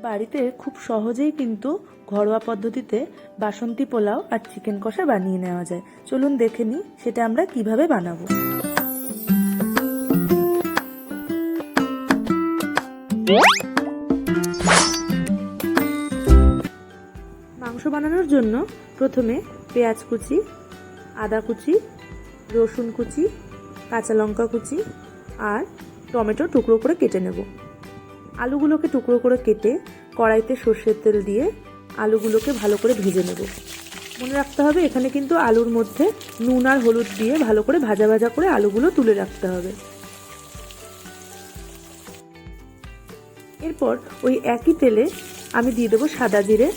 বাড়িতে খুব সহজেই কিন্তু ঘরোয়া পদ্ধতিতে বাসন্তী পোলাও আর চিকেন কষা বানিয়ে নেওয়া যায়। চলুন দেখে নিই সেটা আমরা কিভাবে বানাবো। মাংস বানানোর জন্য প্রথমে পেঁয়াজ কুচি, আদা কুচি, রসুন কুচি, কাঁচা লঙ্কা কুচি আর টমেটো টুকরো করে কেটে নেব। আলুগুলোকে টুকরো করে কেটে কড়াইতে সর্ষের তেল দিয়ে আলুগুলোকে ভালো করে ভেজে নেব। মনে রাখতে হবে এখানে কিন্তু আলুর মধ্যে নুন আর হলুদ দিয়ে ভালো করে ভাজা ভাজা করে আলুগুলো তুলে রাখতে হবে। এরপর ওই একই তেলে আমি দিয়ে দেবো সাদা জিরে,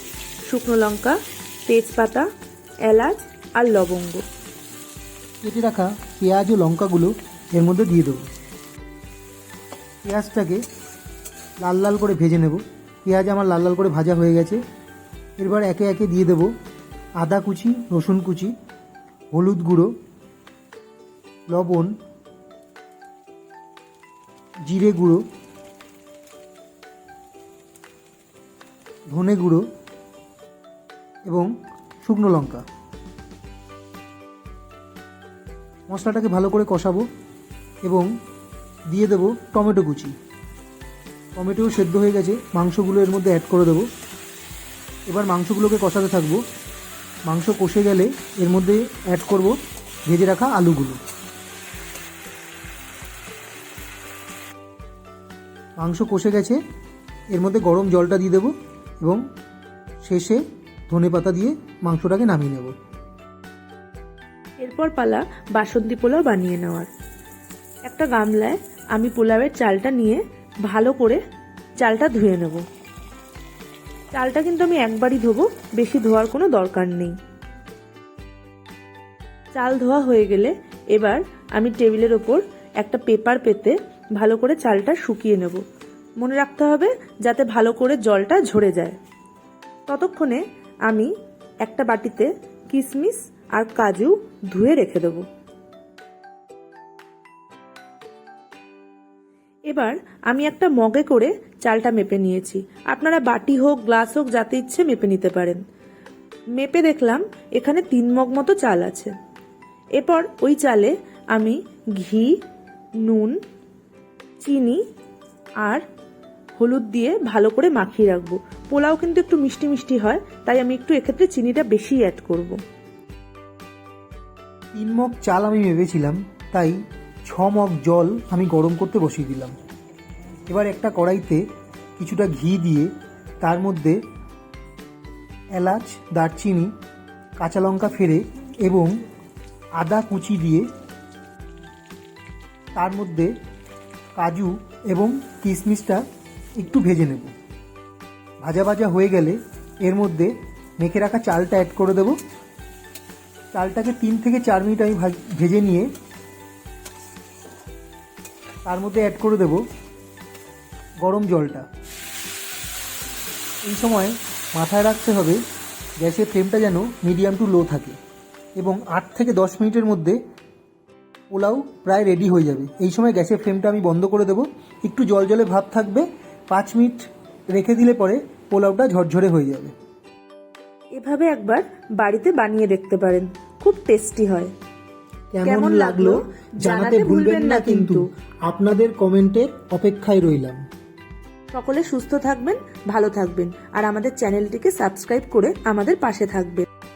শুকনো লঙ্কা, তেজপাতা, এলাচ আর লবঙ্গ। কেটে রাখা পেঁয়াজ ও লঙ্কাগুলো এর মধ্যে দিয়ে দেবো। পেঁয়াজটাকে লাল লাল করে ভেজে নেব। পেঁয়াজ আমার লাল লাল করে ভাজা হয়ে গেছে। এরপর একে একে দিয়ে দেব আদা কুচি, রসুন কুচি, হলুদ গুঁড়ো, লবণ, জিরে গুঁড়ো, ধনে গুঁড়ো এবং শুকনো লঙ্কা। মশলাটাকে ভালো করে কষাবো এবং দিয়ে দেবো টমেটো কুচি। টমেটোও সেদ্ধ হয়ে গেছে, মাংসগুলো এর মধ্যে অ্যাড করে দেবো। এবার মাংসগুলোকে কষাতে থাকবো। মাংস কষে গেলে এর মধ্যে অ্যাড করব ভেজে রাখা আলুগুলো। মাংস কষে গেছে, এর মধ্যে গরম জলটা দিয়ে দেবো এবং শেষে ধনেপাতা দিয়ে মাংসটাকে নামিয়ে নেব। এরপর পালা বাসন্তী পোলাও বানিয়ে নেওয়ার। একটা গামলায় আমি পোলাওয়ের চালটা নিয়ে ভালো করে চালটা ধুয়ে নেব। চালটা কিন্তু আমি একবারই ধোবো, বেশি ধোয়ার কোনো দরকার নেই। চাল ধোয়া হয়ে গেলে এবার আমি টেবিলের ওপর একটা পেপার পেতে ভালো করে চালটা শুকিয়ে নেব। মনে রাখতে হবে যাতে ভালো করে জলটা ঝরে যায়। ততক্ষণে আমি একটা বাটিতে কিশমিশ আর কাজু ধুয়ে রেখে দেব। এবার আমি একটা মগে করে চালটা মেপে নিয়েছি। আপনারা বাটি হোক, গ্লাস হোক, যাতে ইচ্ছে মেপে নিতে পারেন। মেপে দেখলাম এখানে 3 মগ মতো চাল আছে। এরপর ওই চালে আমি ঘি, নুন, চিনি আর হলুদ দিয়ে ভালো করে মাখিয়ে রাখবো। পোলাও কিন্তু একটু মিষ্টি মিষ্টি হয়, তাই আমি একটু এক্ষেত্রে চিনিটা বেশি অ্যাড করব। 3 মগ চাল আমি ভেবেছিলাম, তাই 6 মগ জল আমি গরম করতে বসিয়ে দিলাম। এবার একটা কড়াইতে কিছুটা ঘি দিয়ে তার মধ্যে এলাচ, দারচিনি, কাঁচা লঙ্কা ফেড়ে এবং আদা কুচি দিয়ে তার মধ্যে কাজু এবং কিশমিশটা একটু ভেজে নেব। ভাজা ভাজা হয়ে গেলে এর মধ্যে মেখে রাখা চালটা অ্যাড করে দেব। চালটাকে 3 থেকে 4 মিনিট আমি ভেজে নিয়ে তার মধ্যে অ্যাড করে দেব গরম জলটা। এই সময় মাথায় রাখতে হবে গ্যাসের ফ্লেমটা যেন মিডিয়াম টু লো থাকে এবং 8 থেকে 10 মিনিটের মধ্যে পোলাও প্রায় রেডি হয়ে যাবে। এই সময় গ্যাসের ফ্লেমটা আমি বন্ধ করে দেব। একটু জল জলে ভাব থাকবে। 5 মিনিট রেখে দিলে পরে পোলাওটা ঝরঝরে হয়ে যাবে। এভাবে একবার বাড়িতে বানিয়ে দেখতে পারেন, খুব টেস্টি হয়। কেমন লাগলো জানাতে ভুলবেন না কিন্তু। আপনাদের কমেন্টের অপেক্ষায় রইলাম। সকলে সুস্থ থাকবেন, ভালো থাকবেন আর আমাদের চ্যানেলটিকে সাবস্ক্রাইব করে আমাদের পাশে থাকবেন।